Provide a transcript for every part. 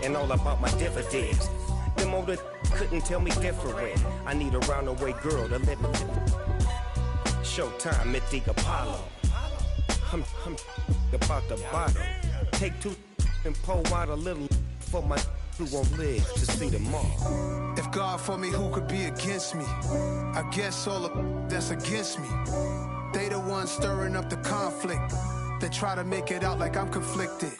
and all about my dividends. Them older couldn't tell me different. I need a roundaway girl to let me. Showtime at the Apollo. I'm about the bottle. Take two and pour out a little for my who won't live to see tomorrow. If God for me, who could be against me? I guess all of that's against me. They the ones stirring up the conflict. They try to make it out like I'm conflicted.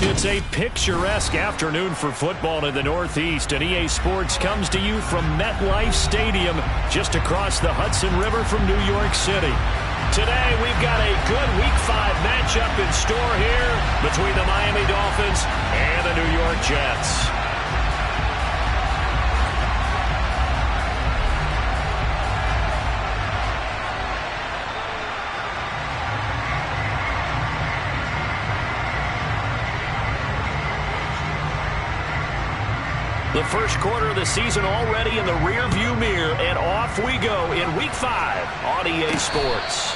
It's a picturesque afternoon for football in the Northeast, and EA Sports comes to you from MetLife Stadium, just across the Hudson River from New York City. Today, we've got a good Week 5 matchup in store here between the Miami Dolphins and the New York Jets. The first quarter of the season already in the rearview mirror, and off we go in Week 5 on EA Sports.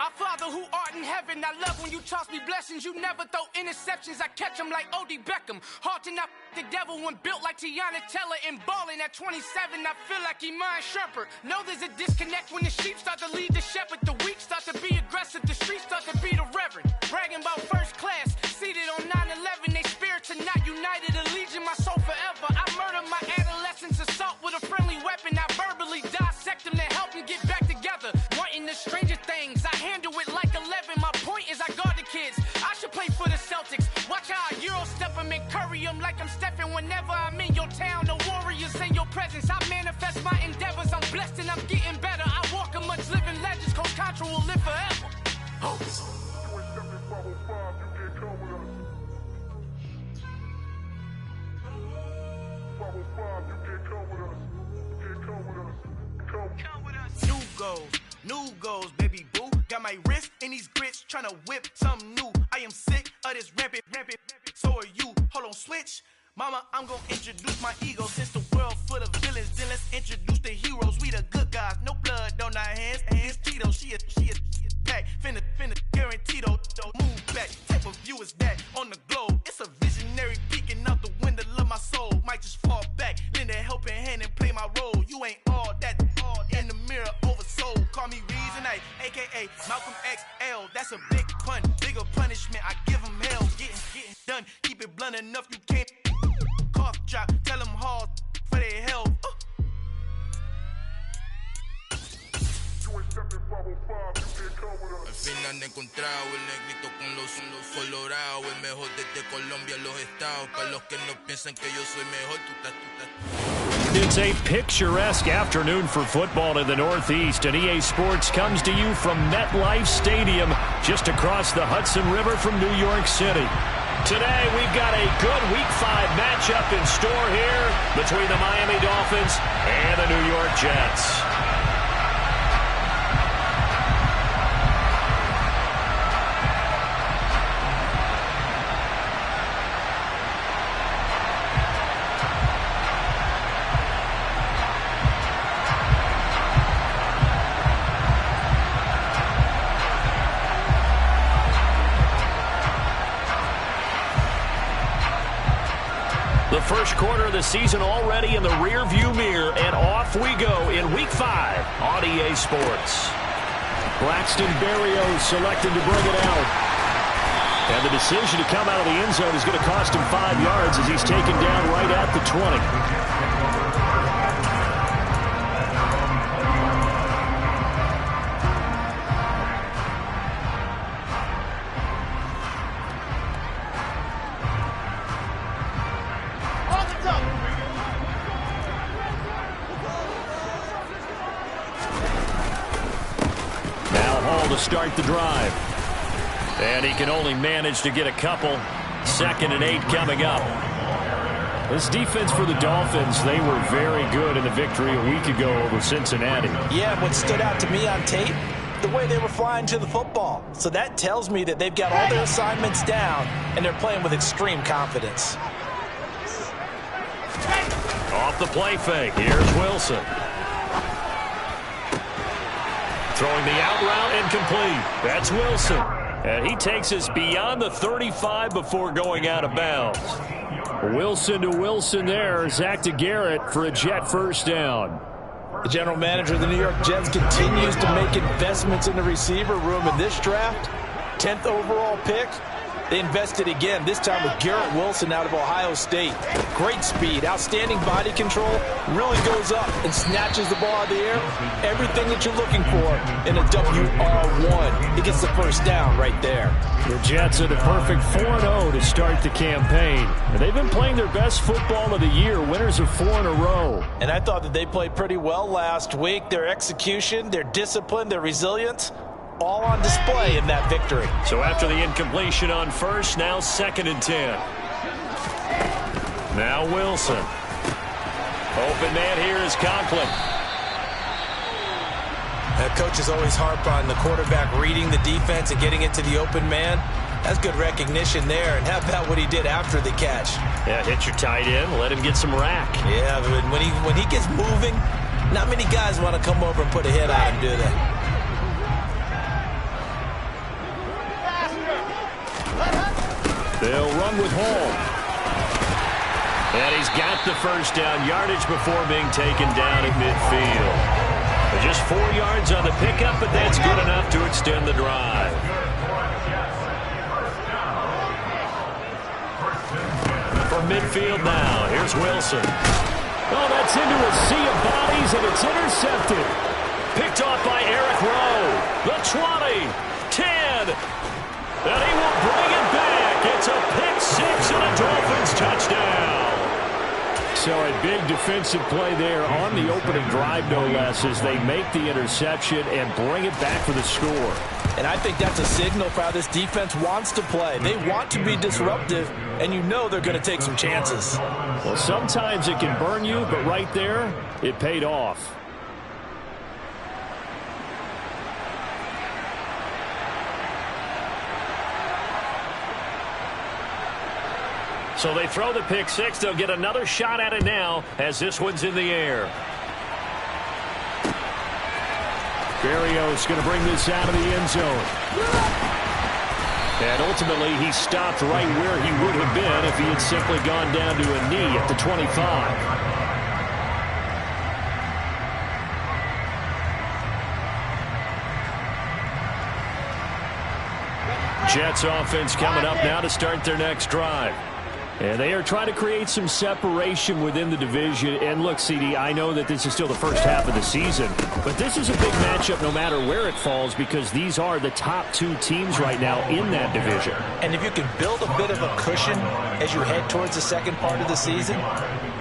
Our Father who art in heaven, I love when you toss me blessings. You never throw interceptions, I catch them like O.D. Beckham. Hard to knock the devil when built like Tiana Teller. And balling at 27, I feel like Iman Shumpert. Know there's a disconnect when the sheep start to lead the shepherd. The weak start to be aggressive, the streets start to be the reverend. Bragging about first class, seated on 9/11. They spirits are not united, a legion, my soul forever. I murder my adolescence, assault with a friendly weapon. I verbally dissect them to help them get back together. Wanting the stranger things, I handle it like 11. My point is I guard the kids. I should play for the Celtics. Watch how I Euro step them and curry them like I'm Stephen. Whenever I'm in your town, the Warriors in your presence. I manifest my endeavors. I'm blessed and I'm getting better. I walk amongst living legends. Coach Contra will live forever. Oh. New goals, baby boo. Got my wrist in these grits, tryna whip something new. I am sick of this rampant. So are you. Hold on, switch. Mama, I'm gonna introduce my ego. Since the world full of villains, then let's introduce the heroes. We the good guys, no blood on our hands. Hands Tito, she is back. Finna guaranteed don't move back. Type of view is that on the globe? It's a visionary peeking out the window of my soul. Might just fall back, lend a helping hand and play my role. You ain't all that in the mirror oversold. Call me reason, a.k.a. Malcolm XL. That's a big pun, bigger punishment. I give him hell, getting done. Keep it blunt enough, you can't cough drop. Tell them hard for their health. Al fin han encontrado el negrito con los colorados, el mejor desde Colombia, los estados. Para los que no piensan que yo soy mejor, tú estás. It's a picturesque afternoon for football in the Northeast, and EA Sports comes to you from MetLife Stadium, just across the Hudson River from New York City. Today, we've got a good Week 5 matchup in store here between the Miami Dolphins and the New York Jets. The first quarter of the season already in the rear-view mirror, and off we go in Week 5 on EA Sports. Braxton Berrios selected to bring it out. And the decision to come out of the end zone is going to cost him 5 yards as he's taken down right at the 20. To start the drive. And he can only manage to get a couple. 2nd and 8 coming up. This defense for the Dolphins, they were very good in the victory a week ago over Cincinnati. Yeah, what stood out to me on tape, the way they were flying to the football. So that tells me that they've got all their assignments down, and they're playing with extreme confidence. Off the play fake, here's Wilson. Throwing the out route incomplete. That's Wilson. And he takes us beyond the 35 before going out of bounds. Wilson to Wilson there. Zach to Garrett for a Jet first down. The general manager of the New York Jets continues to make investments in the receiver room in this draft. 10th overall pick. They invested again, this time with Garrett Wilson out of Ohio State. Great speed, outstanding body control, really goes up and snatches the ball out of the air. Everything that you're looking for in a WR1. He gets the first down right there. The Jets are the perfect 4-0 to start the campaign. And they've been playing their best football of the year, winners of 4 in a row. And I thought that they played pretty well last week. Their execution, their discipline, their resilience, all on display in that victory. So after the incompletion on first, now 2nd and 10. Now Wilson. Open man here is Conklin. Coaches always harp on the quarterback reading the defense and getting into the open man. That's good recognition there. And how about what he did after the catch? Yeah, hit your tight end, let him get some rack. Yeah, but when he gets moving, not many guys want to come over and put a hit on him, do they? They'll run with Hall. And he's got the first down yardage before being taken down at midfield. Just 4 yards on the pickup, but that's good enough to extend the drive. From midfield now, here's Wilson. Oh, that's into a sea of bodies, and it's intercepted. Picked off by Eric Rowe. The 20, 10, and he will bring it back. It's a pick six and a Dolphins touchdown. So a big defensive play there on the opening drive, no less, as they make the interception and bring it back for the score. And I think that's a signal for how this defense wants to play. They want to be disruptive, and you know they're going to take some chances. Well, sometimes it can burn you, but right there, it paid off. So they throw the pick six. They'll get another shot at it now as this one's in the air. Berrios going to bring this out of the end zone. And ultimately, he stopped right where he would have been if he had simply gone down to a knee at the 25. Jets offense coming up now to start their next drive. And they are trying to create some separation within the division. And look, CD, I know that this is still the first half of the season, but this is a big matchup no matter where it falls because these are the top two teams right now in that division. And if you can build a bit of a cushion as you head towards the second part of the season,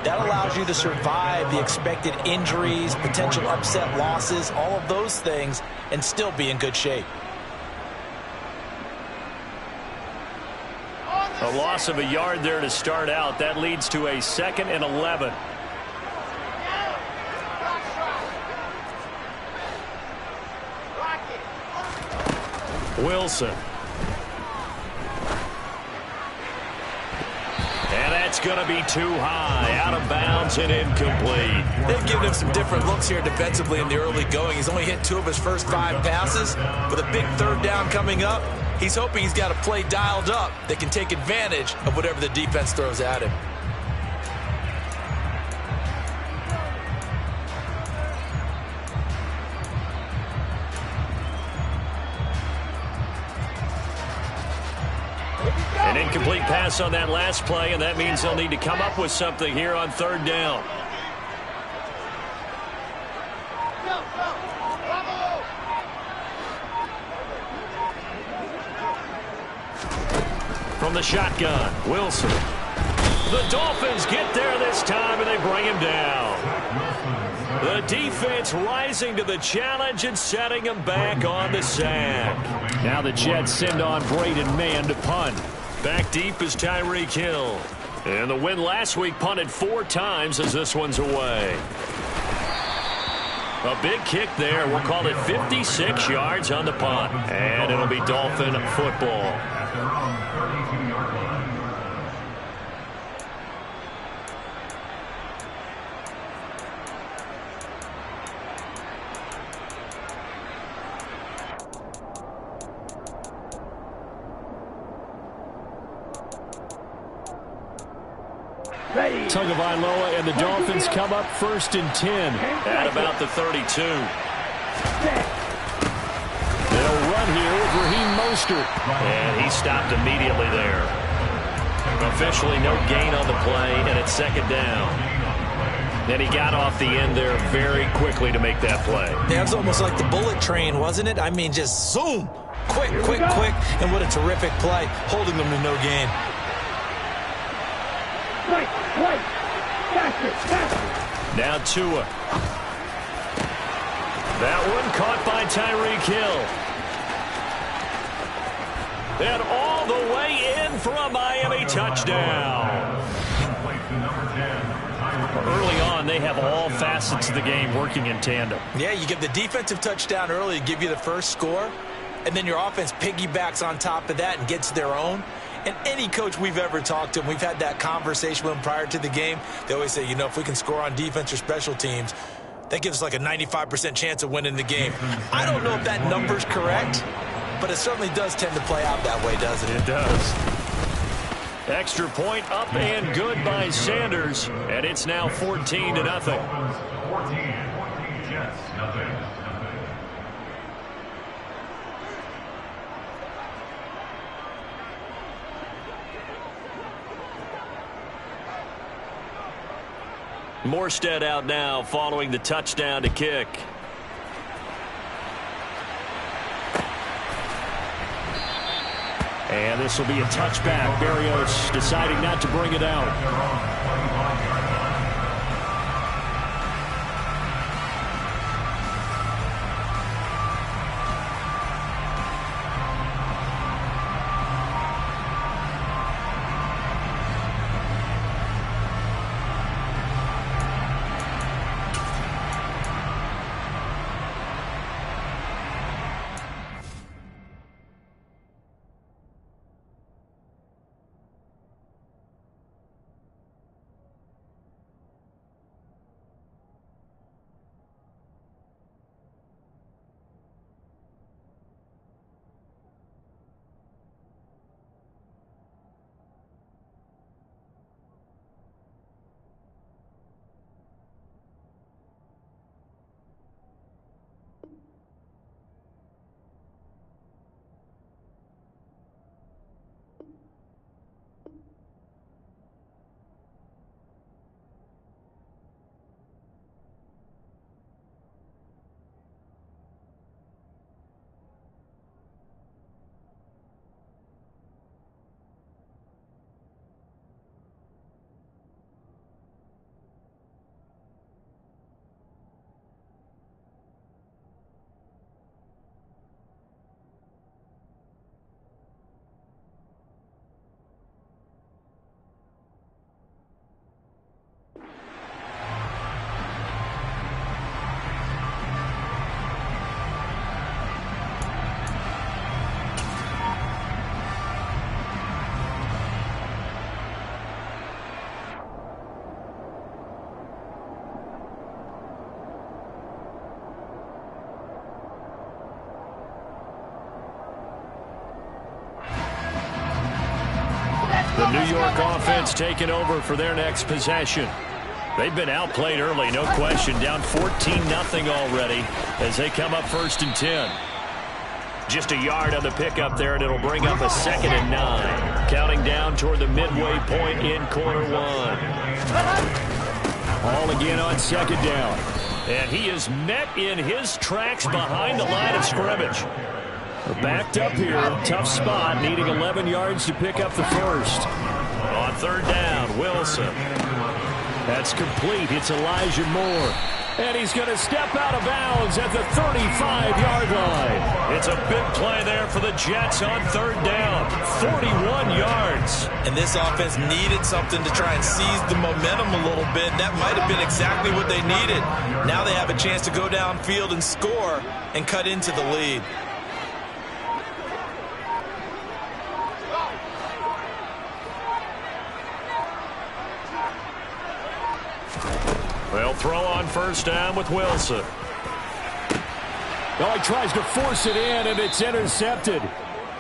that allows you to survive the expected injuries, potential upset losses, all of those things, and still be in good shape. A loss of a yard there to start out. That leads to a 2nd and 11. Wilson. And that's going to be too high. Out of bounds and incomplete. They've given him some different looks here defensively in the early going. He's only hit 2 of his first 5 passes. With a big 3rd down coming up, he's hoping he's got a play dialed up that can take advantage of whatever the defense throws at him. An incomplete pass on that last play, and that means they'll need to come up with something here on 3rd down. From the shotgun, Wilson. The Dolphins get there this time, and they bring him down. The defense rising to the challenge and setting him back on the sack. Now the Jets send on Braden Mann to punt. Back deep is Tyreek Hill. And the win last week punted 4 times as this one's away. A big kick there. We'll call it 56 yards on the punt. And it'll be Dolphin football. Tagovailoa and the Dolphins come up 1st and 10 at about the 32. They'll run here with Raheem Mostert. And he stopped immediately there. Officially no gain on the play, and it's 2nd down. Then he got off the end there very quickly to make that play. Yeah, it was almost like the bullet train, wasn't it? I mean, just zoom. Quick, quick, quick. And what a terrific play, holding them to no gain. Now Tua. That one caught by Tyreek Hill. And all the way in for a Miami touchdown. Early on, they have all facets of the game working in tandem. Yeah, you get the defensive touchdown early to give you the first score, and then your offense piggybacks on top of that and gets their own. And any coach we've ever talked to, and we've had that conversation with them prior to the game, they always say, you know, if we can score on defense or special teams, that gives us like a 95% chance of winning the game. I don't know if that number's correct, but it certainly does tend to play out that way, doesn't it? It does. Extra point up and good by Sanders, and it's now 14-0. 14, Jets, nothing. Morstead out now following the touchdown to kick. And this will be a touchback. Berrios deciding not to bring it out. New York offense taking over for their next possession. They've been outplayed early, no question. Down 14-0 already as they come up 1st and 10. Just a yard on the pickup there, and it'll bring up a 2nd and 9. Counting down toward the midway point in quarter 1. All again on 2nd down. And he is met in his tracks behind the line of scrimmage. We're backed up here. Tough spot, needing 11 yards to pick up the first. On 3rd down, Wilson. That's complete. It's Elijah Moore. And he's going to step out of bounds at the 35-yard line. It's a big play there for the Jets on 3rd down. 41 yards. And this offense needed something to try and seize the momentum a little bit. That might have been exactly what they needed. Now they have a chance to go downfield and score and cut into the lead. They'll throw on 1st down with Wilson. Oh, he tries to force it in, and it's intercepted.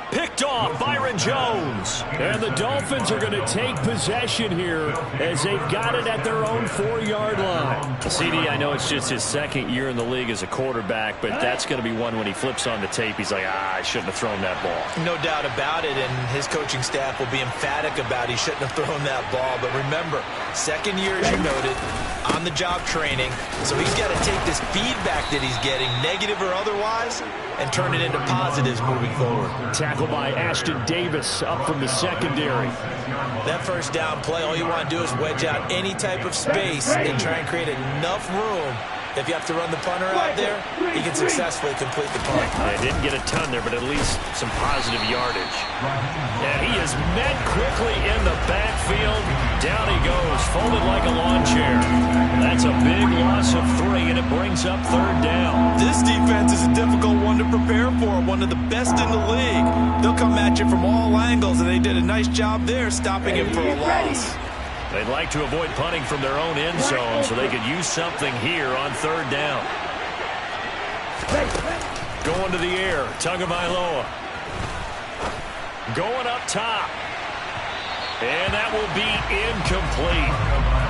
Picked off Byron Jones. And the Dolphins are going to take possession here as they've got it at their own 4-yard line. CD, I know it's just his 2nd year in the league as a quarterback, but that's going to be one when he flips on the tape. He's like, I shouldn't have thrown that ball. No doubt about it, and his coaching staff will be emphatic about he shouldn't have thrown that ball. But remember, 2nd year, as you noted, on-the-job training. So he's got to take this feedback that he's getting, negative or otherwise, and turn it into positives moving forward. Tackled by Ashton Davis up from the secondary. That 1st down play, all you want to do is wedge out any type of space and try and create enough room. If you have to run the punter out there, he can successfully complete the punt. Yeah, didn't get a ton there, but at least some positive yardage. And he is met quickly in the backfield. Down he goes, folded like a lawn chair. That's a big loss of 3, and it brings up 3rd down. This defense is a difficult one to prepare for, one of the best in the league. They'll come at you from all angles, and they did a nice job there stopping him for a loss. They'd like to avoid punting from their own end zone so they could use something here on 3rd down. Going to the air, Tagovailoa. Going up top. And that will be incomplete.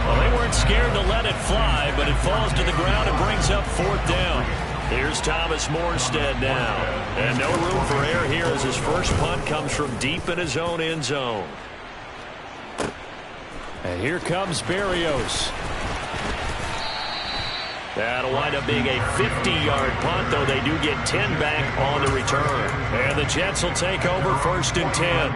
Well, they weren't scared to let it fly, but it falls to the ground and brings up 4th down. Here's Thomas Morstead now. And no room for error here as his first punt comes from deep in his own end zone. And here comes Berrios. That'll wind up being a 50-yard punt, though they do get 10 back on the return. And the Jets will take over 1st and 10.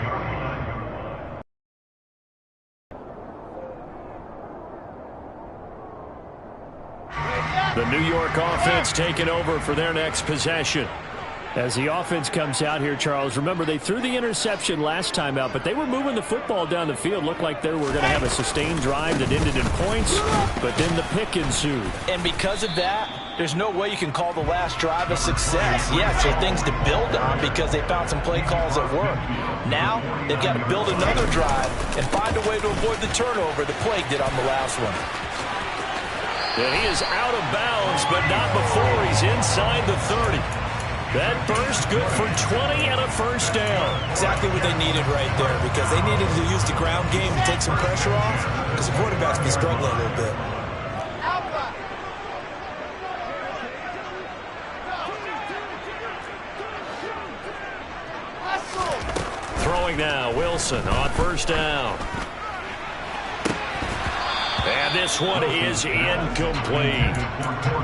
The New York offense taking over for their next possession. As the offense comes out here, Charles, remember they threw the interception last time out, but they were moving the football down the field. Looked like they were going to have a sustained drive that ended in points, but then the pick ensued. And because of that, there's no way you can call the last drive a success. Yes, there are things to build on because they found some play calls at work. Now, they've got to build another drive and find a way to avoid the turnover the Plague did on the last one. And he is out of bounds, but not before he's inside the 30. That burst good for 20 and a 1st down. Exactly what they needed right there because they needed to use the ground game to take some pressure off because the quarterback's been struggling a little bit. Throwing now, Wilson on 1st down. And this one is incomplete.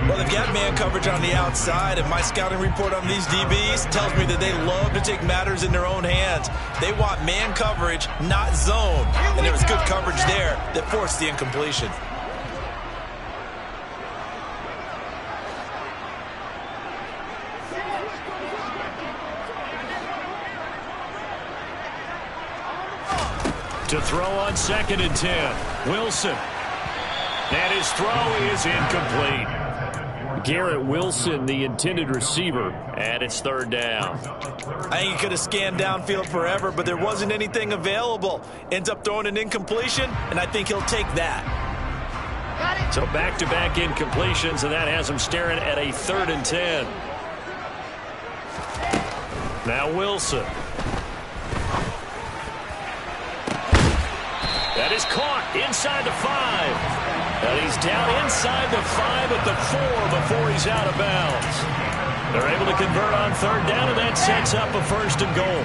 Well, they've got man coverage on the outside, and my scouting report on these DBs tells me that they love to take matters in their own hands. They want man coverage, not zone. And there was good coverage there that forced the incompletion. To throw on 2nd and 10, Wilson. And his throw is incomplete. Garrett Wilson, the intended receiver. And it's 3rd down. I think he could have scanned downfield forever, but there wasn't anything available. Ends up throwing an incompletion, and I think he'll take that. So back-to-back incompletions, and that has him staring at a 3rd and 10. Now Wilson. That is caught inside the 5. And he's down inside the 5 at the 4 before he's out of bounds. They're able to convert on third down, and that sets up a first and goal.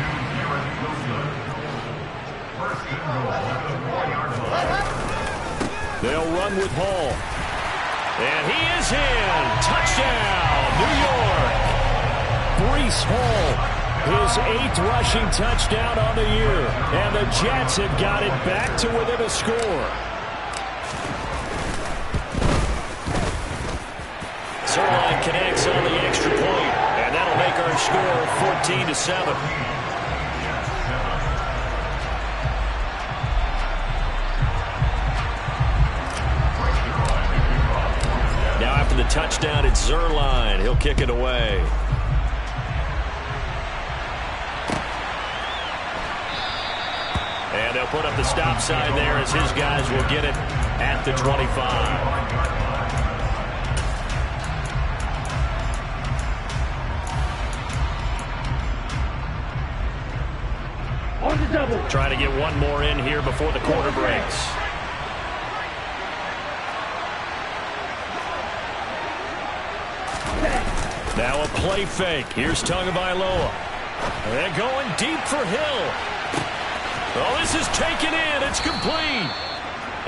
They'll run with Hall. And he is in. Touchdown, New York. Breece Hall, his 8th rushing touchdown on the year. And the Jets have got it back to within a score. Zerline connects on the extra point, and that'll make our score 14-7. The touchdown, it's Zerline. He'll kick it away. And they'll put up the stop sign there as his guys will get it at the 25. Trying to get one more in here before the quarter breaks. Now a play fake. Here's Tagovailoa. They're going deep for Hill. Oh, this is taken in. It's complete.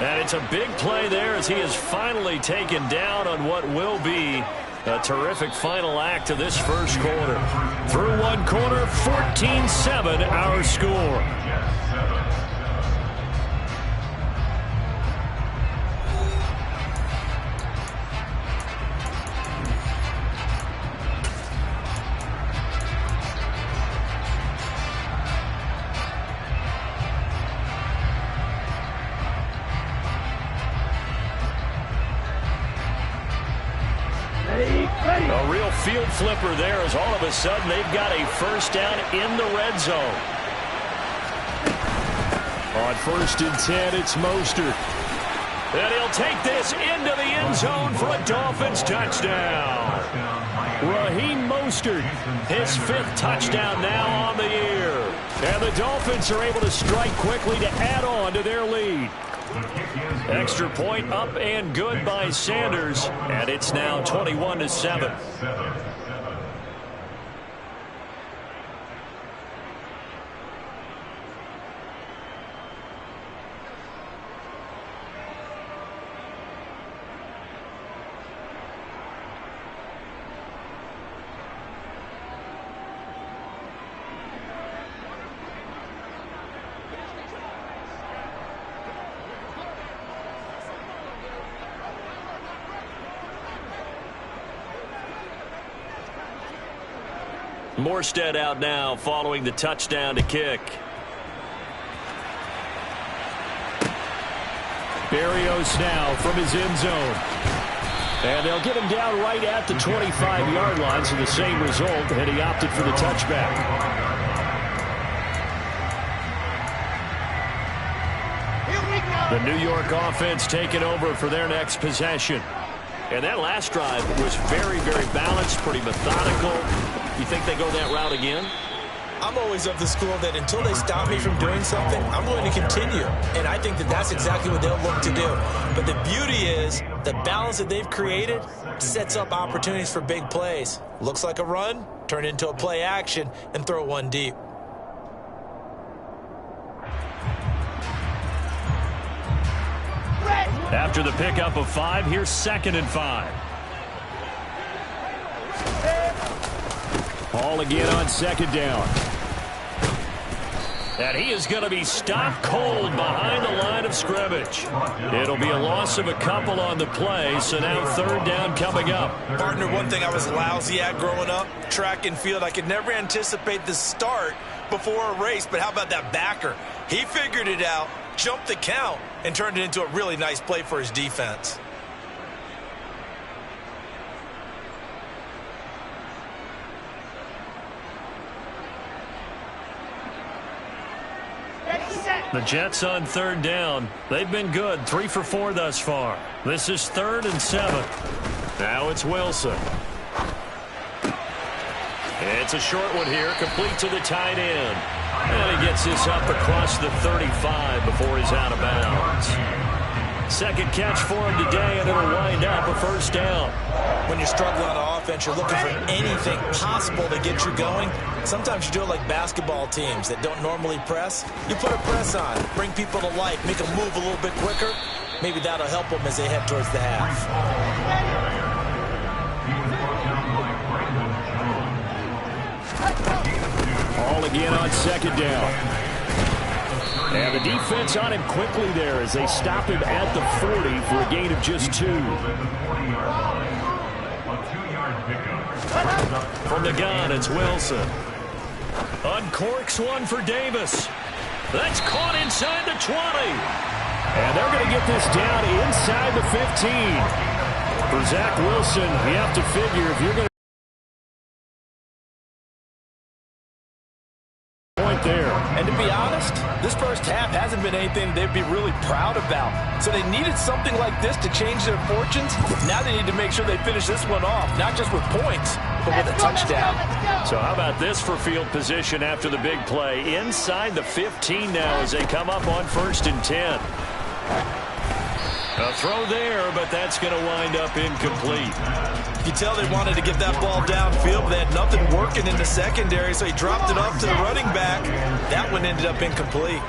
And it's a big play there as he is finally taken down on what will be a terrific final act of this first quarter. Through one quarter, 14-7 our score. A real field flipper there as all of a sudden they've got a first down in the red zone. On 1st and 10, it's Mostert. And he'll take this into the end zone for a Dolphins touchdown. Raheem Mostert, his 5th touchdown now on the year. And the Dolphins are able to strike quickly to add on to their lead. Extra point up and good by Sanders, and it's now 21-7. Morstead out now following the touchdown to kick. Berrios now from his end zone. And they'll get him down right at the 25-yard line, so the same result, and he opted for the touchback. The New York offense taking over for their next possession. And that last drive was very, very balanced, pretty methodical. You think they go that route again? I'm always of the school that until they stop me from doing something, I'm going to continue. And I think that that's exactly what they'll look to do. But the beauty is the balance that they've created sets up opportunities for big plays. Looks like a run, turn it into a play action, and throw one deep. After the pickup of 5, here's 2nd and 5. Hall again on 2nd down. And he is going to be stopped cold behind the line of scrimmage. It'll be a loss of a couple on the play, so now 3rd down coming up. Partner, one thing I was lousy at growing up, track and field, I could never anticipate the start before a race, but how about that backer? He figured it out, jumped the count, and turned it into a really nice play for his defense. The Jets on 3rd down. They've been good, 3 for 4 thus far. This is 3rd and 7. Now it's Wilson. It's a short one here, complete to the tight end. And he gets this up across the 35 before he's out of bounds. Second catch for him today, and it'll wind up a first down. When you're struggling on offense, you're looking for anything possible to get you going. Sometimes you do it like basketball teams that don't normally press. You put a press on, bring people to life, make them move a little bit quicker. Maybe that'll help them as they head towards the half. All again on second down. And the defense on him quickly there as they stop him at the 40 for a gain of just 2. From the gun, it's Wilson. Uncorks one for Davis. That's caught inside the 20. And they're going to get this down inside the 15. For Zach Wilson, you have to figure if you're going to there. And to be honest, this first half hasn't been anything they'd be really proud about. So they needed something like this to change their fortunes. Now they need to make sure they finish this one off, not just with points, but with a touchdown. So how about this for field position after the big play? Inside the 15 now as they come up on 1st and 10. A throw there, but that's going to wind up incomplete. You tell they wanted to get that ball downfield, but they had nothing working in the secondary, so he dropped it off to the running back. That one ended up incomplete.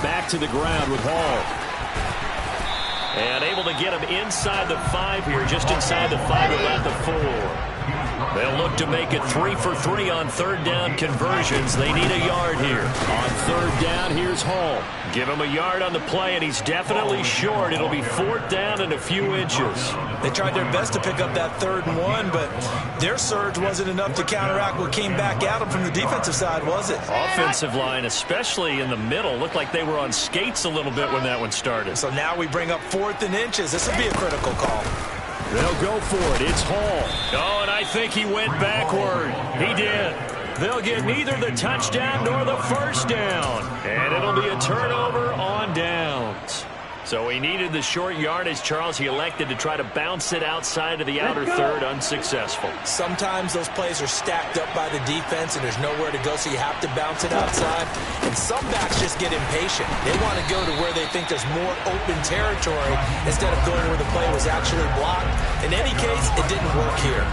Back to the ground with Hall. And able to get him inside the 5 here, just inside the 5 about the 4. They'll look to make it 3 for 3 on 3rd down conversions. They need a yard here. On 3rd down, here's Hall. Give him a yard on the play, and he's definitely short. It'll be 4th down and a few inches. They tried their best to pick up that 3rd and 1, but their surge wasn't enough to counteract what came back at them from the defensive side, was it? Offensive line, especially in the middle, looked like they were on skates a little bit when that one started. So now we bring up 4th and inches. This will be a critical call. They'll go for it. It's Hall. Oh, and I think he went backward. He did. They'll get neither the touchdown nor the first down. And it'll be a turnover on downs. So he needed the short yardage, Charles. He elected to try to bounce it outside of the outer third, unsuccessful. Sometimes those plays are stacked up by the defense and there's nowhere to go, so you have to bounce it outside. And some backs just get impatient. They want to go to where they think there's more open territory instead of going where the play was actually blocked. In any case, it didn't work here.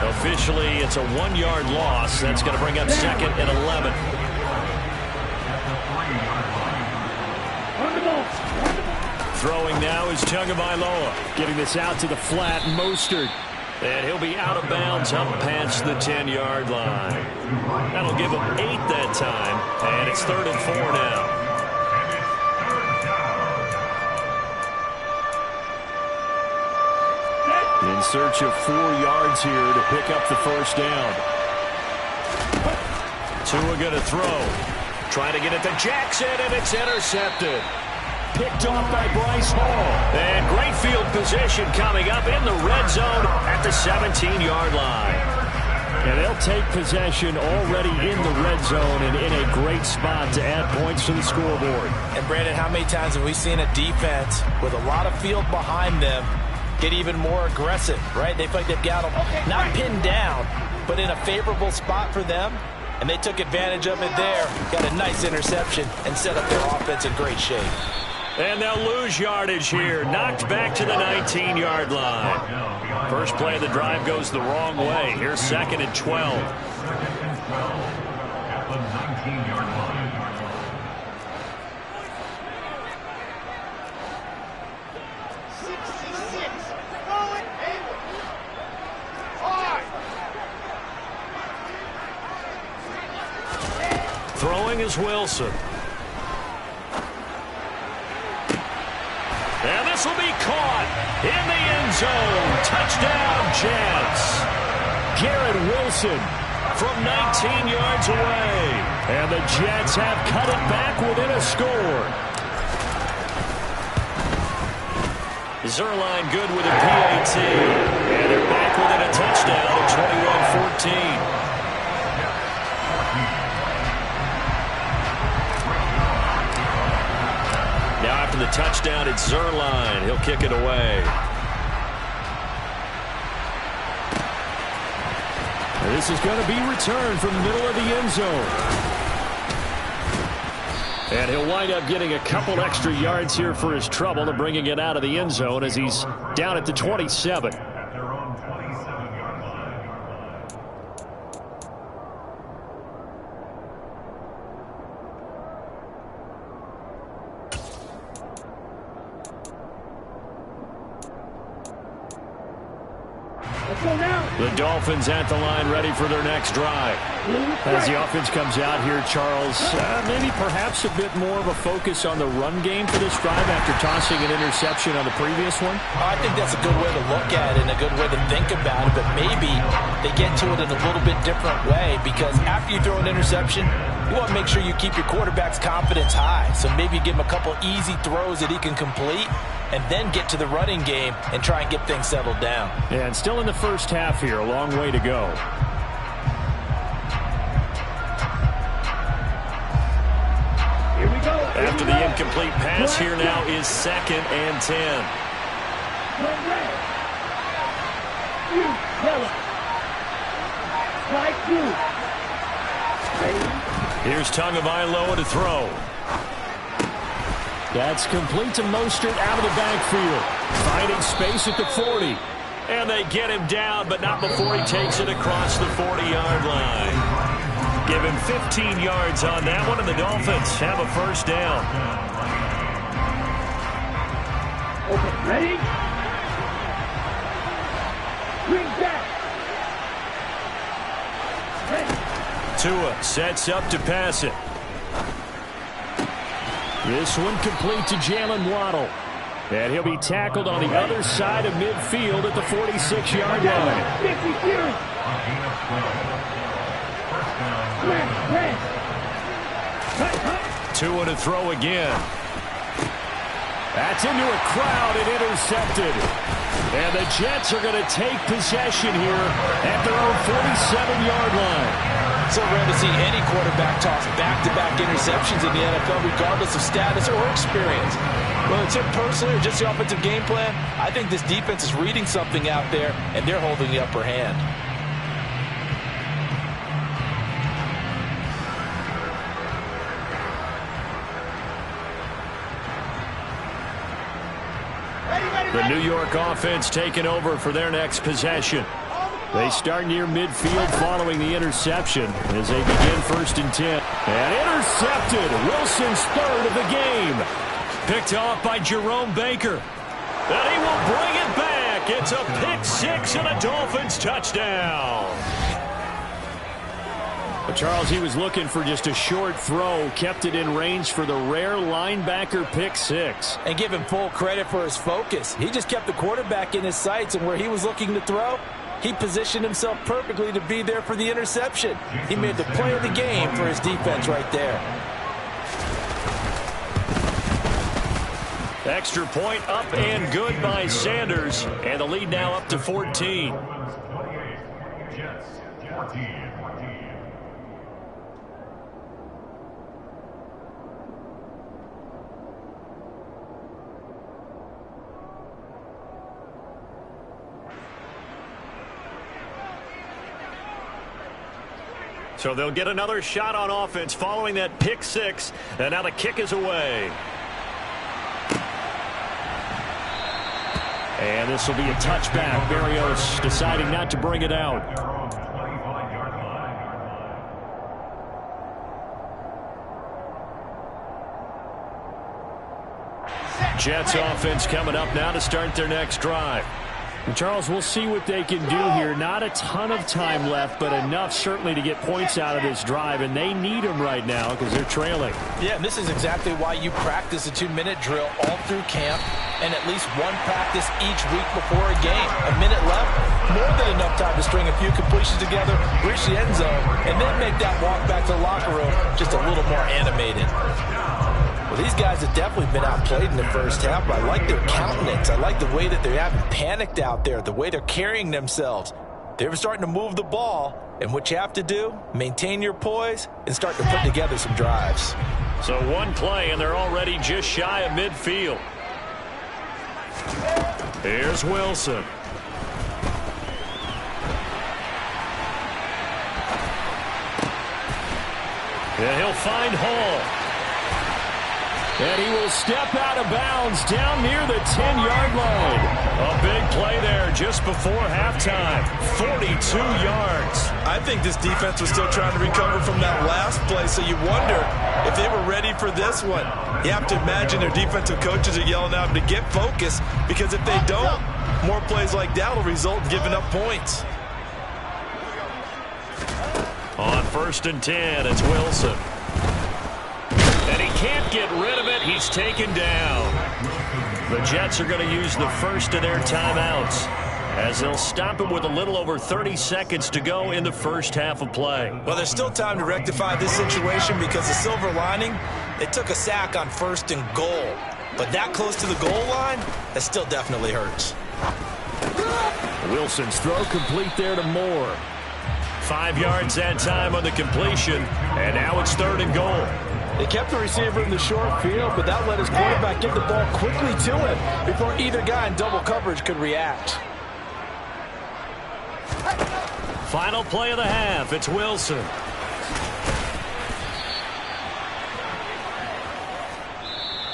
Officially, it's a 1-yard loss. That's going to bring up 2nd and 11. Throwing now is Tagovailoa. Getting this out to the flat, Mostert. And he'll be out of bounds up past the 10-yard line. That'll give him 8 that time. And it's 3rd and 4 now. In search of 4 yards here to pick up the first down. Tua going to throw. Trying to get it to Jackson, and it's intercepted. Picked off by Bryce Hall. And great field position coming up in the red zone at the 17-yard line. And they'll take possession already in the red zone and in a great spot to add points to the scoreboard. And Brandon, how many times have we seen a defense with a lot of field behind them get even more aggressive, right? They feel like they've got them not pinned down, but in a favorable spot for them. And they took advantage of it there. Got a nice interception and set up their offense in great shape. And they'll lose yardage here. Knocked back to the 19-yard line. First play of the drive goes the wrong way. Here's 2nd and 12. At the 19-yard line. Throwing is Wilson. And this will be caught in the end zone. Touchdown, Jets. Garrett Wilson from 19 yards away. And the Jets have cut it back within a score. Zerline good with a PAT. And they're back within a touchdown at 21-14. Now after the touchdown, it's Zerline. He'll kick it away. This is going to be returned from the middle of the end zone. And he'll wind up getting a couple extra yards here for his trouble and bringing it out of the end zone as he's down at the 27. The Dolphins at the line ready for their next drive. As the offense comes out here, Charles, maybe perhaps a bit more of a focus on the run game for this drive after tossing an interception on the previous one? I think that's a good way to look at it and a good way to think about it, but maybe they get to it in a little bit different way because after you throw an interception, you want to make sure you keep your quarterback's confidence high. So maybe give him a couple easy throws that he can complete and then get to the running game and try and get things settled down. Yeah, and still in the first half here, a long way to go. Here we go. After the incomplete pass, here now is 2nd and 10. Here's Tagovailoa to throw. That's complete to Mostert out of the backfield. Finding space at the 40. And they get him down, but not before he takes it across the 40-yard line. Give him 15 yards on that one, and the Dolphins have a first down. Okay, ready? Bring back. Tua sets up to pass it. This one complete to Jalen Waddle. And he'll be tackled on the other side of midfield at the 46-yard line. Tua to throw again. That's into a crowd and intercepted. And the Jets are going to take possession here at their own 47-yard line. So rare to see any quarterback toss back-to-back interceptions in the NFL, regardless of status or experience. Whether it's him personally or just the offensive game plan, I think this defense is reading something out there, and they're holding the upper hand. The New York offense taking over for their next possession. They start near midfield following the interception as they begin 1st and 10. And intercepted. Wilson's 3rd of the game. Picked off by Jerome Baker. And he will bring it back. It's a pick 6 and a Dolphins touchdown. But Charles, he was looking for just a short throw. Kept it in range for the rare linebacker pick 6. And give him full credit for his focus. He just kept the quarterback in his sights, and where he was looking to throw, he positioned himself perfectly to be there for the interception. He made the play of the game for his defense right there. Extra point up and good by Sanders. And the lead now up to 14. Jets, 14. So they'll get another shot on offense following that pick 6. And now the kick is away. And this will be a touchback. Berrios deciding not to bring it out. Jets offense coming up now to start their next drive. And Charles, we'll see what they can do here. Not a ton of time left, but enough certainly to get points out of this drive, and they need them right now because they're trailing. Yeah, and this is exactly why you practice a 2-minute drill all through camp and at least one practice each week before a game. A minute left, more than enough time to string a few completions together, reach the end zone, and then make that walk back to the locker room just a little more animated. Well, these guys have definitely been outplayed in the first half, but I like their countenance. I like the way that they haven't panicked out there, the way they're carrying themselves. They're starting to move the ball, and what you have to do, maintain your poise and start to put together some drives. So one play, and they're already just shy of midfield. Here's Wilson. And he'll find Hall. And he will step out of bounds down near the 10-yard line. A big play there just before halftime. 42 yards. I think this defense was still trying to recover from that last play, so you wonder if they were ready for this one. You have to imagine their defensive coaches are yelling at them to get focused, because if they don't, more plays like that will result in giving up points. On 1st and 10, it's Wilson. And he can't get rid of it. He's taken down. The Jets are going to use the first of their timeouts, as they'll stop him with a little over 30 seconds to go in the first half of play. Well, there's still time to rectify this situation, because the silver lining, they took a sack on 1st and goal. But that close to the goal line, that still definitely hurts. Wilson's throw complete there to Moore. 5 yards that time on the completion, and now it's 3rd and goal. They kept the receiver in the short field, but that let his quarterback get the ball quickly to him before either guy in double coverage could react. Final play of the half, it's Wilson.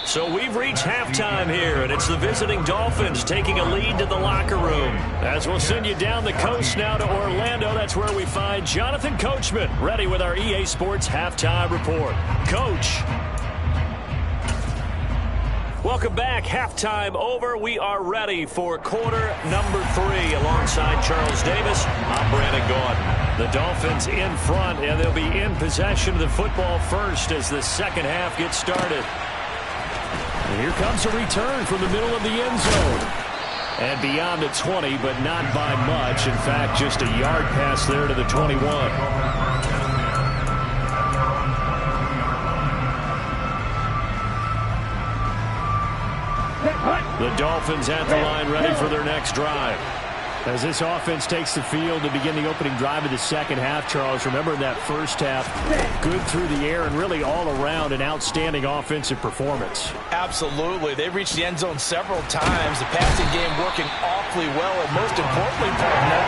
So we've reached halftime here, and it's the visiting Dolphins taking a lead to the locker room. As we'll send you down the coast now to Orlando, that's where we find Jonathan Coachman, ready with our EA Sports halftime report. Coach. Welcome back. Halftime over. We are ready for quarter number 3. Alongside Charles Davis, I'm Brandon Gaudin. The Dolphins in front, and they'll be in possession of the football first as the second half gets started. And here comes a return from the middle of the end zone. And beyond the 20, but not by much. In fact, just a yard pass there to the 21. The Dolphins at the line, ready for their next drive. As this offense takes the field to begin the opening drive of the second half, Charles, remember in that first half, good through the air and really all around an outstanding offensive performance. Absolutely. They reached the end zone several times. The passing game working awfully well, and most importantly, partner,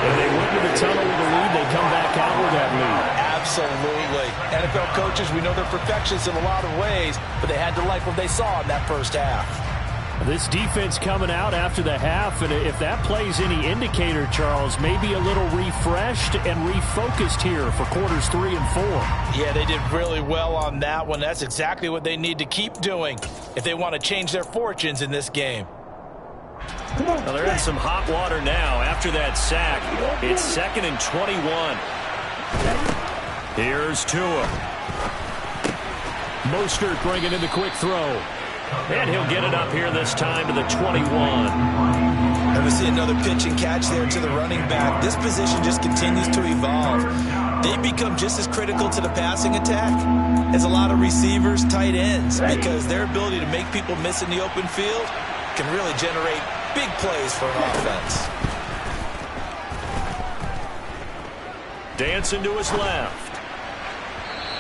when they went to the tunnel with a lead, they come back out with that lead. Absolutely. NFL coaches, we know they're perfectionists in a lot of ways, but they had to like what they saw in that first half. This defense coming out after the half, and if that plays any indicator, Charles, maybe a little refreshed and refocused here for quarters 3 and 4. Yeah, they did really well on that one. That's exactly what they need to keep doing if they want to change their fortunes in this game. Well, they're in some hot water now after that sack. It's 2nd and 21. Here's Tua. Mostert bringing in the quick throw. And he'll get it up here this time to the 21. And we see another pitch and catch there to the running back. This position just continues to evolve. They become just as critical to the passing attack as a lot of receivers, tight ends, because their ability to make people miss in the open field can really generate big plays for an offense. Dancing to his left.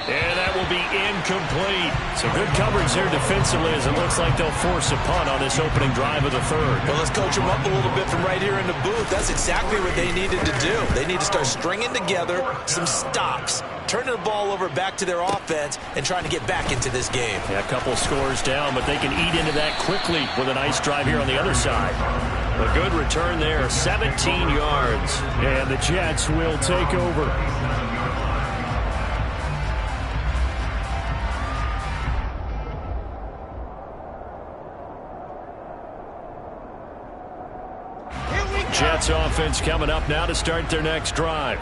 And that will be incomplete. So good coverage there defensively, as it looks like they'll force a punt on this opening drive of the third. Well, let's coach them up a little bit from right here in the booth. That's exactly what they needed to do. They need to start stringing together some stops, turning the ball over back to their offense, and trying to get back into this game. Yeah, a couple scores down, but they can eat into that quickly with a nice drive here on the other side. A good return there, 17 yards. And the Jets will take over. Jets offense coming up now to start their next drive.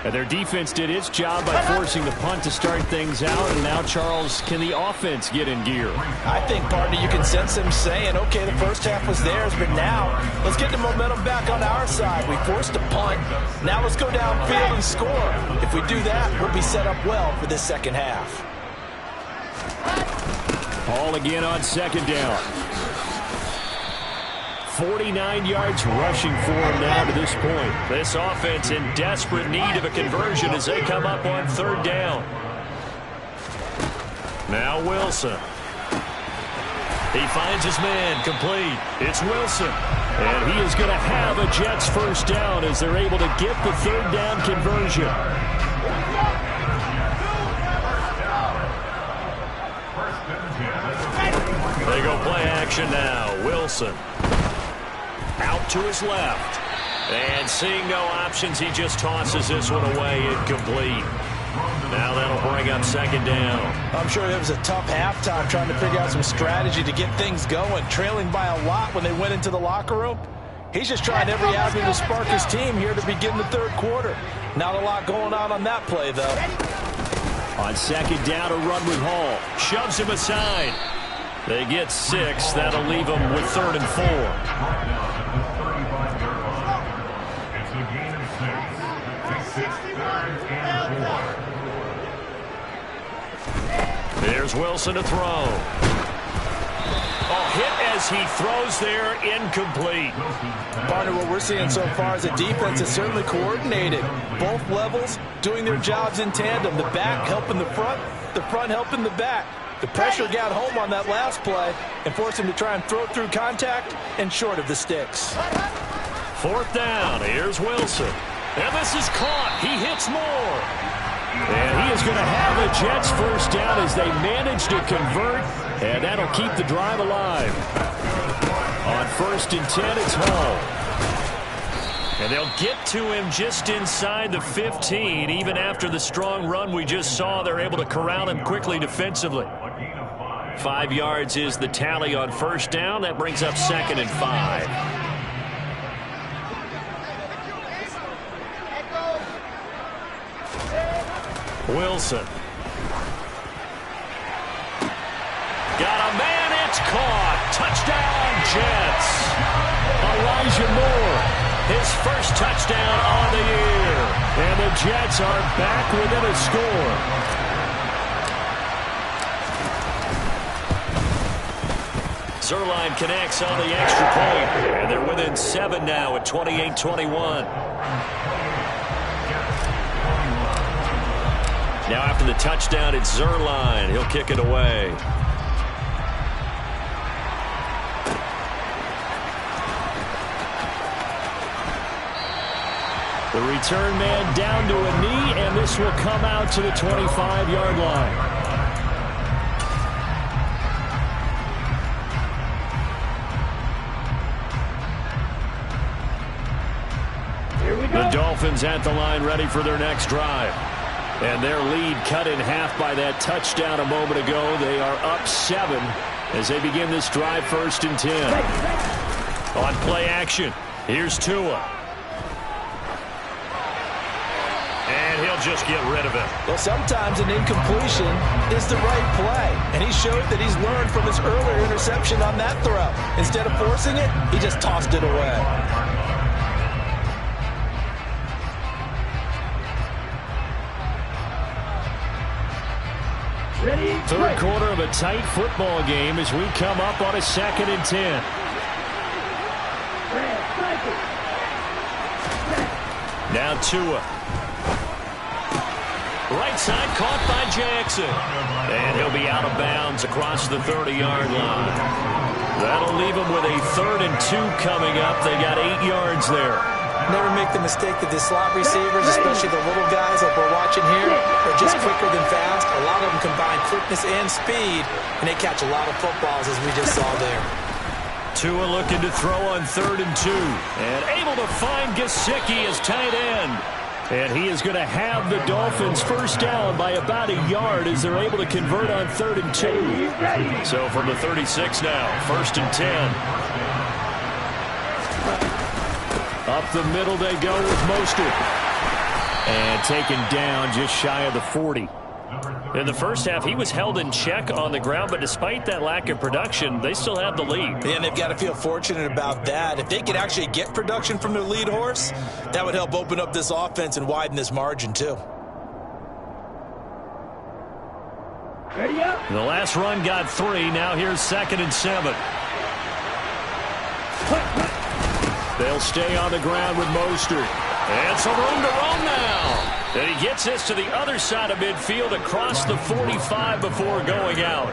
And their defense did its job by forcing the punt to start things out. And now, Charles, can the offense get in gear? I think, partner, you can sense them saying, okay, the first half was theirs, but now let's get the momentum back on our side. We forced a punt. Now let's go downfield and score. If we do that, we'll be set up well for this second half. Ball again on second down. 49 yards rushing for him now to this point. This offense in desperate need of a conversion as they come up on third down. Now Wilson. He finds his man complete. It's Wilson. And he is going to have a Jets first down as they're able to get the third down conversion. They go play action now. Wilson out to his left. And seeing no options, he just tosses this one away, incomplete. Now that'll bring up second down. I'm sure it was a tough halftime trying to figure out some strategy to get things going, trailing by a lot when they went into the locker room. He's just trying every avenue to spark his team here to begin the third quarter. Not a lot going on that play, though. On second down, a run with Hall. Shoves him aside. They get 6. That'll leave them with 3rd and 4. It's a gain of 6. 3rd and 4. Here's Wilson to throw. Hit as he throws there, incomplete. Partner, what we're seeing so far is a defense is certainly coordinated. Both levels doing their jobs in tandem. The back helping the front helping the back. The pressure got home on that last play and forced him to try and throw through contact and short of the sticks. 4th down. Here's Wilson. And this is caught. He hits more. And he is going to have the Jets first down as they manage to convert, and that'll keep the drive alive. On 1st and 10, it's Hall. And they'll get to him just inside the 15. Even after the strong run we just saw, they're able to corral him quickly defensively. 5 yards is the tally on 1st down. That brings up 2nd and 5. Wilson. Got a man, it's caught. Touchdown, Jets. Elijah Moore, his first touchdown on the year. And the Jets are back within a score. Zerline connects on the extra point. And they're within 7 now at 28-21. Now after the touchdown, it's Zerline. He'll kick it away. The return man down to a knee, and this will come out to the 25-yard line. The Dolphins at the line ready for their next drive. And their lead cut in half by that touchdown a moment ago. They are up 7 as they begin this drive 1st and 10. On play action, here's Tua. And he'll just get rid of it. Well, sometimes an incompletion is the right play. And he showed that he's learned from his earlier interception on that throw. Instead of forcing it, he just tossed it away. Third quarter of a tight football game as we come up on a 2nd and 10. Now Tua. Right side caught by Jackson. And he'll be out of bounds across the 30-yard line. That'll leave him with a 3rd and 2 coming up. They got 8 yards there. Never make the mistake that the slot receivers, especially the little guys like we're watching here, are just quicker than fast. A lot of them combine quickness and speed, and they catch a lot of footballs, as we just saw there. Tua looking to throw on 3rd and 2. And able to find Gesicki as tight end. And he is going to have the Dolphins first down by about a yard as they're able to convert on 3rd and 2. So from the 36 now, 1st and 10. Up the middle they go with Mostert. And taken down just shy of the 40. In the first half, he was held in check on the ground, but despite that lack of production, they still have the lead. And they've got to feel fortunate about that. If they could actually get production from their lead horse, that would help open up this offense and widen this margin, too. The last run got 3. Now here's 2nd and 7. They'll stay on the ground with Mostert. And some room to roam now. And he gets this to the other side of midfield across the 45 before going out.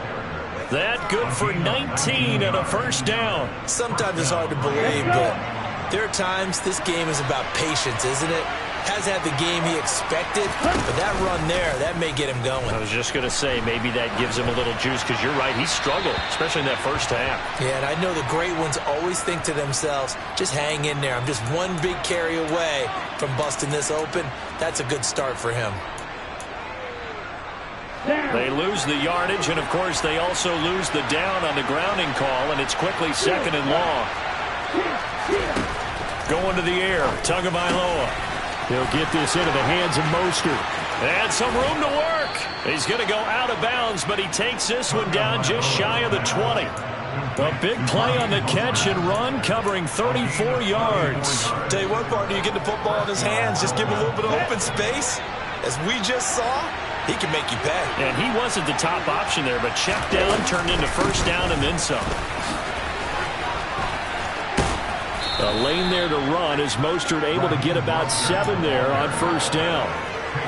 That good for 19 and a first down. Sometimes it's hard to believe, but there are times this game is about patience, isn't it? Hasn't had the game he expected, but that run there, that may get him going. I was just going to say, maybe that gives him a little juice, because you're right, he struggled, especially in that first half. Yeah, and I know the great ones always think to themselves, just hang in there. I'm just one big carry away from busting this open. That's a good start for him. They lose the yardage, and, of course, they also lose the down on the grounding call, and it's quickly 2nd and long. Going to the air, Tagovailoa. He'll get this into the hands of Mostert. And some room to work. He's going to go out of bounds, but he takes this one down just shy of the 20. A big play on the catch and run, covering 34 yards. Tell you what, partner, you get the football in his hands, just give him a little bit of open space. As we just saw, he can make you pay. And he wasn't the top option there, but check down, turned into first down and then some. A lane there to run as Mostert able to get about 7 there on first down.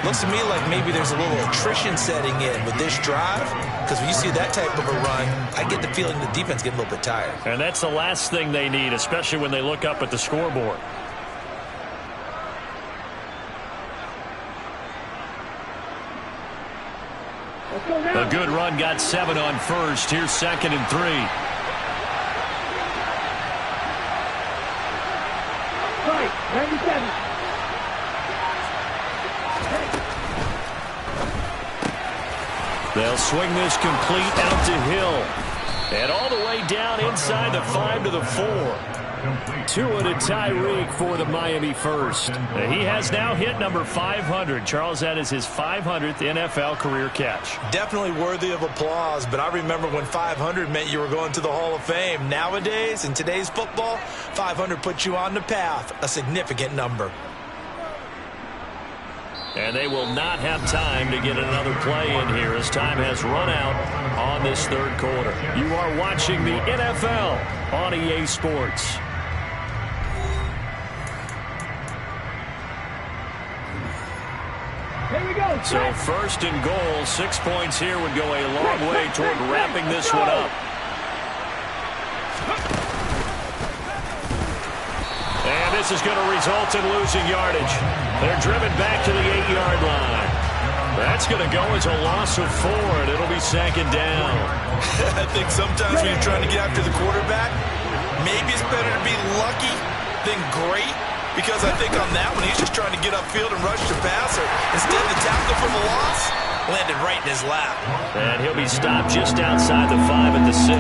Looks to me like maybe there's a little attrition setting in with this drive, because when you see that type of a run, I get the feeling the defense getting a little bit tired. And that's the last thing they need, especially when they look up at the scoreboard. A good run, got 7 on first. Here's 2nd and 3. Right, 97. They'll swing this complete out to Hill. And all the way down inside the 5 to the 4. 2 to Tyreek for the Miami first. He has now hit number 500. Charles, that is his 500th NFL career catch. Definitely worthy of applause, but I remember when 500 meant you were going to the Hall of Fame. Nowadays, in today's football, 500 puts you on the path, a significant number. And they will not have time to get another play in here as time has run out on this third quarter. You are watching the NFL on EA Sports. Here we go. So 1st and goal, 6 points here would go a long way toward wrapping this one up. And this is going to result in losing yardage. They're driven back to the 8-yard line. That's going to go as a loss of 4, and it'll be 2nd down. I think sometimes when you're trying to get after the quarterback, maybe it's better to be lucky than great. Because I think on that one, he's just trying to get upfield and rush the passer. Instead, the tackle for the loss landed right in his lap. And he'll be stopped just outside the 5 at the 6.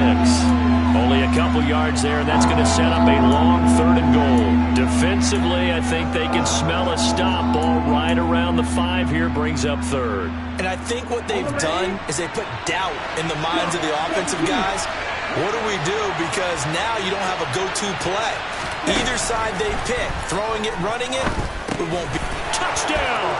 Only a couple yards there, and that's going to set up a long 3rd and goal. Defensively, I think they can smell a stop. Ball right around the 5 here brings up 3rd. And I think what they've done is they put doubt in the minds of the offensive guys. What do we do? Because now you don't have a go-to play. Either side they pick, throwing it, running it, it won't be. Touchdown!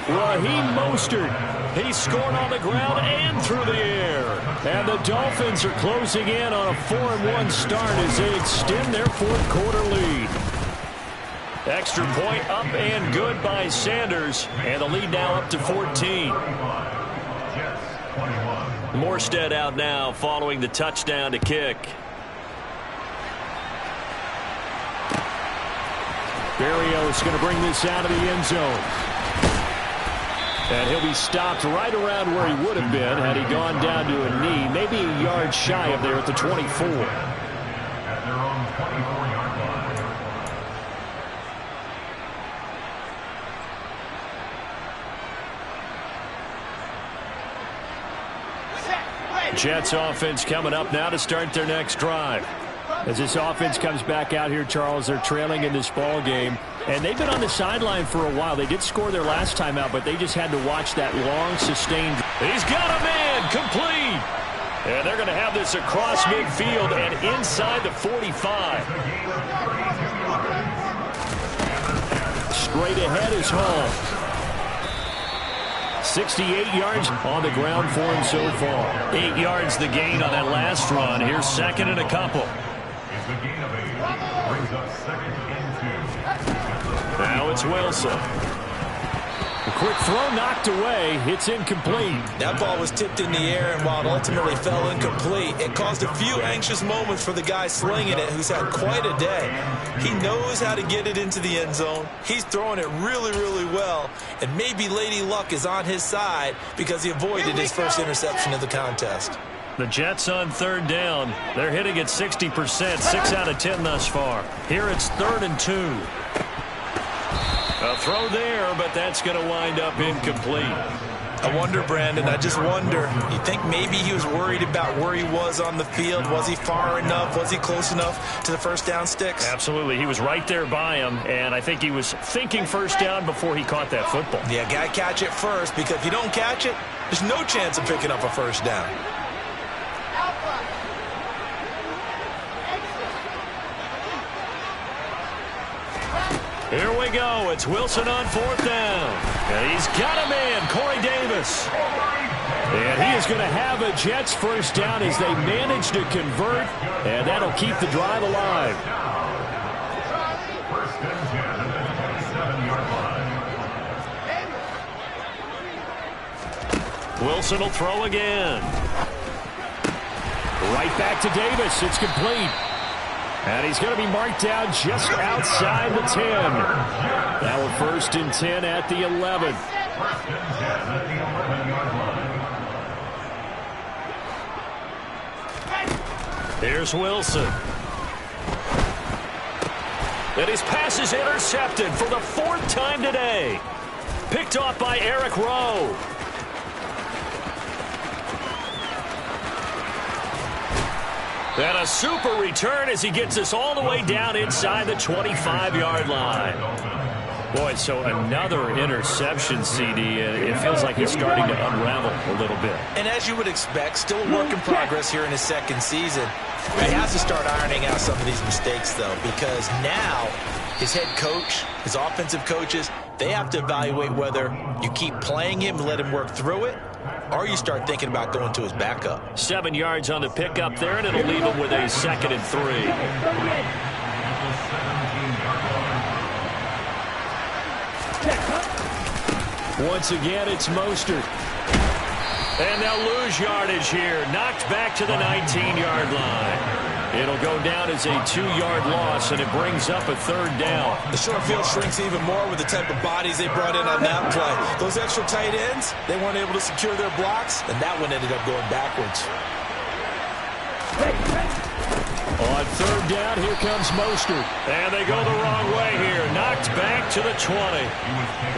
Raheem Mostert. He scored on the ground and through the air. And the Dolphins are closing in on a 4-1 start as they extend their 4th quarter lead. Extra point up and good by Sanders. And the lead now up to 14. Morstead out now following the touchdown to kick. Berrios is going to bring this out of the end zone. And he'll be stopped right around where he would have been had he gone down to a knee, maybe a yard shy of there at the 24. At their own 24-yard line. Jets offense coming up now to start their next drive. As this offense comes back out here, Charles, they're trailing in this ball game. And they've been on the sideline for a while. They did score their last time out, but they just had to watch that long, sustained. He's got a man complete. And they're going to have this across midfield and inside the 45. Straight ahead is home. 68 yards on the ground for him so far. 8 yards the gain on that last run. Here's 2nd and a couple. The gain of 8 brings up 2nd and 2. Now it's Wilson. The Quick throw knocked away. It's incomplete. That ball was tipped in the air, and while it ultimately fell incomplete, it caused a few anxious moments for the guy slinging it, who's had quite a day. He knows how to get it into the end zone. He's throwing it really, really well, and maybe Lady Luck is on his side because he avoided his first interception of the contest. The Jets on third down. They're hitting at 60%, 6 out of 10 thus far. Here it's 3rd and 2. A throw there, but that's going to wind up incomplete. I wonder, Brandon, I just wonder, you think maybe he was worried about where he was on the field? Was he far enough? Was he close enough to the first down sticks? Absolutely. He was right there by him, and I think he was thinking first down before he caught that football. Yeah, got to catch it first, because if you don't catch it, there's no chance of picking up a first down. Here we go. It's Wilson on 4th down. And he's got him in, Corey Davis. And he is going to have a Jets first down as they manage to convert, and that'll keep the drive alive. First and 10 at the 27-yard line. Wilson will throw again. Right back to Davis. It's complete. And he's going to be marked down just outside the 10. Now we're 1st and 10 at the 11. 1st and 10 at the 11-yard line. Here's Wilson. And his pass is intercepted for the 4th time today. Picked off by Eric Rowe. And a super return as he gets us all the way down inside the 25-yard line. Boy, so another interception, CD. It feels like he's starting to unravel a little bit. And as you would expect, still a work in progress here in his 2nd season. He has to start ironing out some of these mistakes, though, because now his head coach, his offensive coaches, they have to evaluate whether you keep playing him and let him work through it, or you start thinking about going to his backup. 7 yards on the pickup there, and it'll leave him with a 2nd and 3. Once again, it's Mostert. And they'll lose yardage here. Knocked back to the 19-yard line. It'll go down as a 2-yard loss, and it brings up a 3rd down. The short field shrinks even more with the type of bodies they brought in on that play. Those extra tight ends, they weren't able to secure their blocks, and that one ended up going backwards. On 3rd down, here comes Mostert. And they go the wrong way here. Knocked back to the 20.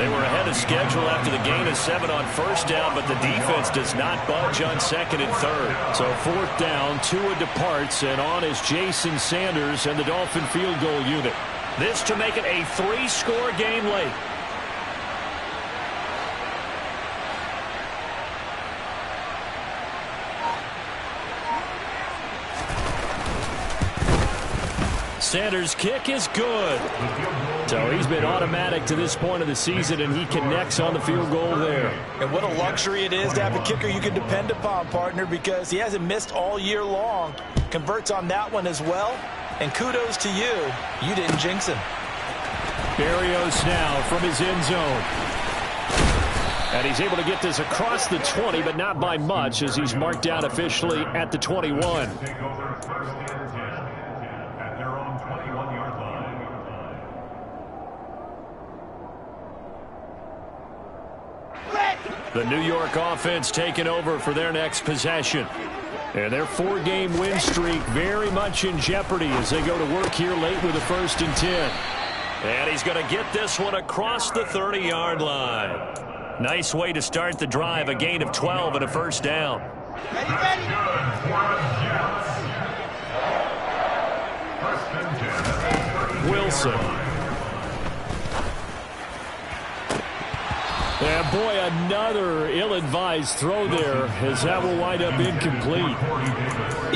They were ahead of schedule after the gain of 7 on 1st down, but the defense does not budge on 2nd and 3rd. So 4th down, Tua departs, and on is Jason Sanders and the Dolphin field goal unit. This to make it a 3-score game late. Sanders' kick is good. So he's been automatic to this point of the season, and he connects on the field goal there. And what a luxury it is to have a kicker you can depend upon, partner, because he hasn't missed all year long. Converts on that one as well. And kudos to you. You didn't jinx him. Berrios now from his end zone. And he's able to get this across the 20, but not by much, as he's marked down officially at the 21. Take over 1st and 10 at their own 21-yard line. The New York offense taking over for their next possession. And their 4-game win streak very much in jeopardy as they go to work here late with a 1st and 10. And he's going to get this one across the 30-yard line. Nice way to start the drive, a gain of 12 and a 1st down. Wilson. And boy, another ill-advised throw there, as that will wind up incomplete.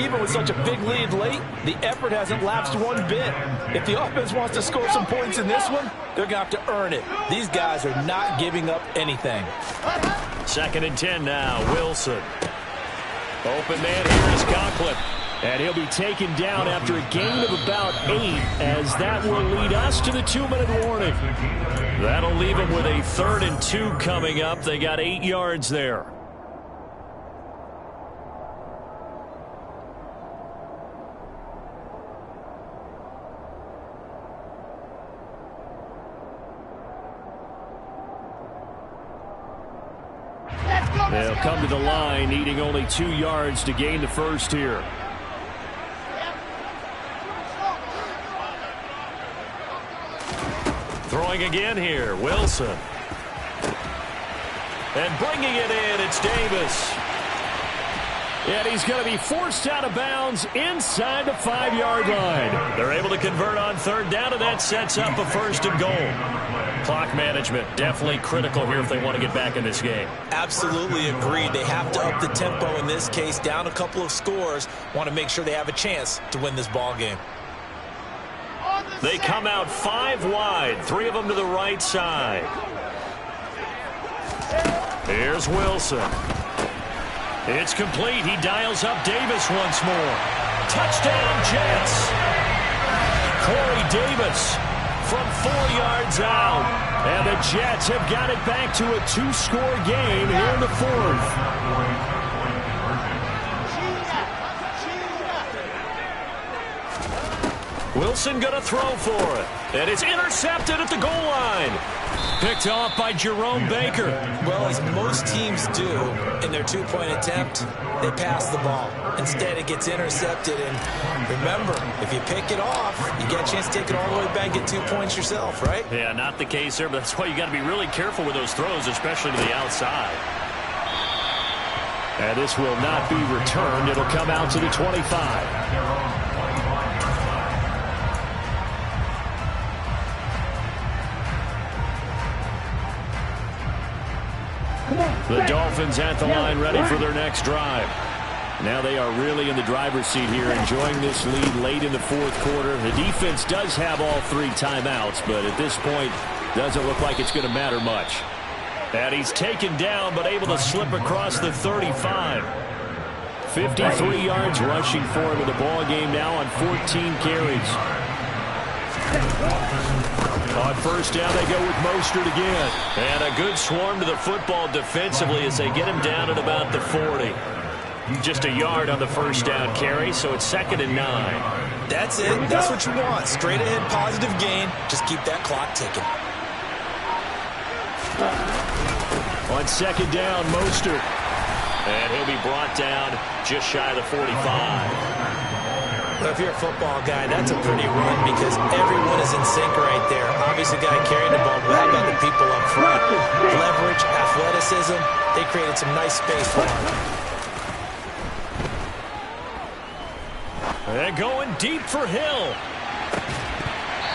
Even with such a big lead late, the effort hasn't lapsed one bit. If the offense wants to score some points in this one, they're going to have to earn it. These guys are not giving up anything. 2nd and 10 now, Wilson. Open man here is Conklin. And he'll be taken down after a gain of about 8, as that will lead us to the 2-minute warning. That'll leave them with a 3rd and 2 coming up. They got 8 yards there. They'll come to the line, needing only 2 yards to gain the first here. Throwing again here, Wilson. And bringing it in, it's Davis. And he's going to be forced out of bounds inside the 5-yard line. They're able to convert on 3rd down, and that sets up a 1st and goal. Clock management definitely critical here if they want to get back in this game. Absolutely agreed. They have to up the tempo in this case, down a couple of scores. Want to make sure they have a chance to win this ball game. They come out 5 wide, 3 of them to the right side. Here's Wilson. It's complete. He dials up Davis once more. Touchdown, Jets. Corey Davis from 4 yards out. And the Jets have got it back to a 2-score game here in the 4th. Wilson going to throw for it. And it's intercepted at the goal line. Picked off by Jerome Baker. Well, as most teams do in their 2-point attempt, they pass the ball. Instead, it gets intercepted. And remember, if you pick it off, you get a chance to take it all the way back and get 2 points yourself, right? Yeah, not the case there, but that's why you got to be really careful with those throws, especially to the outside. And this will not be returned. It'll come out to the 25. The Dolphins at the line, ready for their next drive. Now they are really in the driver's seat here, enjoying this lead late in the 4th quarter. The defense does have all 3 timeouts, but at this point, doesn't look like it's going to matter much. And he's taken down, but able to slip across the 35. 53 yards rushing for him in the ball game now on 14 carries. On 1st down, they go with Mostert again. And a good swarm to the football defensively as they get him down at about the 40. Just a yard on the 1st down carry, so it's 2nd and 9. That's it. That's what you want. Straight ahead positive gain. Just keep that clock ticking. On 2nd down, Mostert. And he'll be brought down just shy of the 45. Well, if you're a football guy, that's a pretty run because everyone is in sync right there. Obviously, the guy carrying the ball, but how about the people up front? Leverage, athleticism, they created some nice space for him. They're going deep for Hill.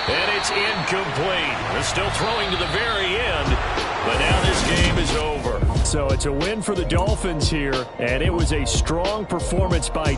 And it's incomplete. They're still throwing to the very end, but now this game is over. So it's a win for the Dolphins here, and it was a strong performance by